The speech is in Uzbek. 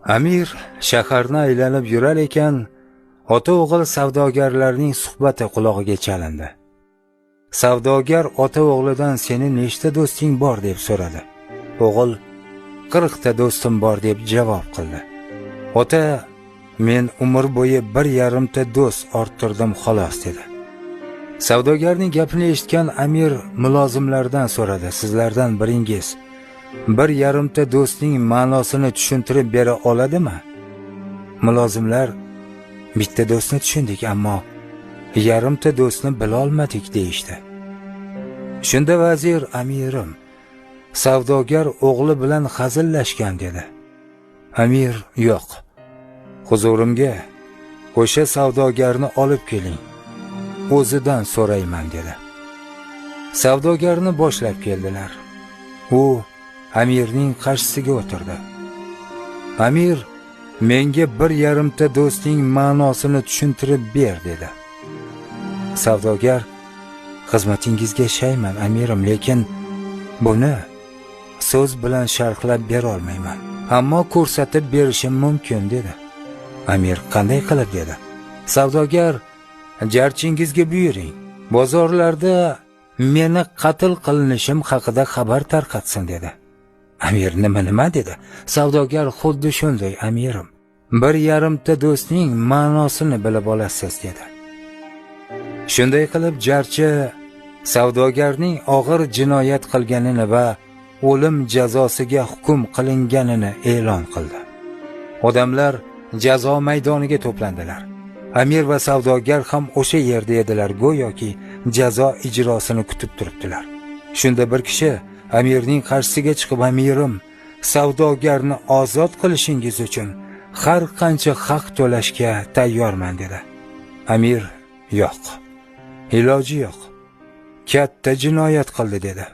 Amir shaharni aylanib yurar ekan, ota-o'g'il savdogarlarning suhbati qulog'iga chalindi. Savdogar ota-o'g'lidan "Seni nechta do'sting bor?" deb so'radi. O'g'il 40 ta do'stim bor deb javob qildi. Ota, men umr bo'yi 1,5 ta do'st orttirdim xolos dedi. Savdogarning gapini eshitgan Amir mulozimlardan so'radi: "Sizlardan biringiz 1,5 ta do'stning ma'nosini tushuntirib bera oladimi?" Mulozimlar "Bitta do'stni tushundik, ammo yarim ta do'stni bila olmadik" deyishdi. Shunda vazir: "Amirim, savdogar o'g'li bilan hazillashgan" dedi. Amir: "Yo'q, huzurimga o'sha savdogarni olib keling, o'zidan so'rayman" dedi. Savdogarni boshlab keldilar. U Amirning qarshisiga o'tirdi. Amir: "Menga 1,5 ta do'stning ma'nosini tushuntirib ber" dedi. Savdogar: "Xizmatingizga shayman amirim, lekin buni so'z bilan sharhlab bera olmayman. Ammo ko'rsatib berishim mumkin" dedi. Amir: "Qanday qilib?" dedi. Savdogar: "Jarchingizga buyuring, bozorlarda meni qatl qilinishim haqida xabar tarqatsin" dedi. Amir: "Nima dedi?" Savdogar: "Xuddi shunday amirim. 1,5 ta do'stning ma'nosini bilib olasiz" dedi. Shunday qilib jarchi savdogarning og'ir jinoyat qilganini va o'lim jazosiga hukm qilinganini e'lon qildi. Odamlar jazo maydoniga to'plandilar. Amir va savdogar ham o'sha yerda edilar, go'yoki jazo ijrosini kutib turibdilar. Shunda bir kishi Amirning qarshisiga chiqib: "Amirim, savdogarni ozod qilishingiz uchun har qancha haq to'lashga tayyorman" dedi. Amir: "Yo'q, iloji yo'q. Katta jinoyat qildi" dedi.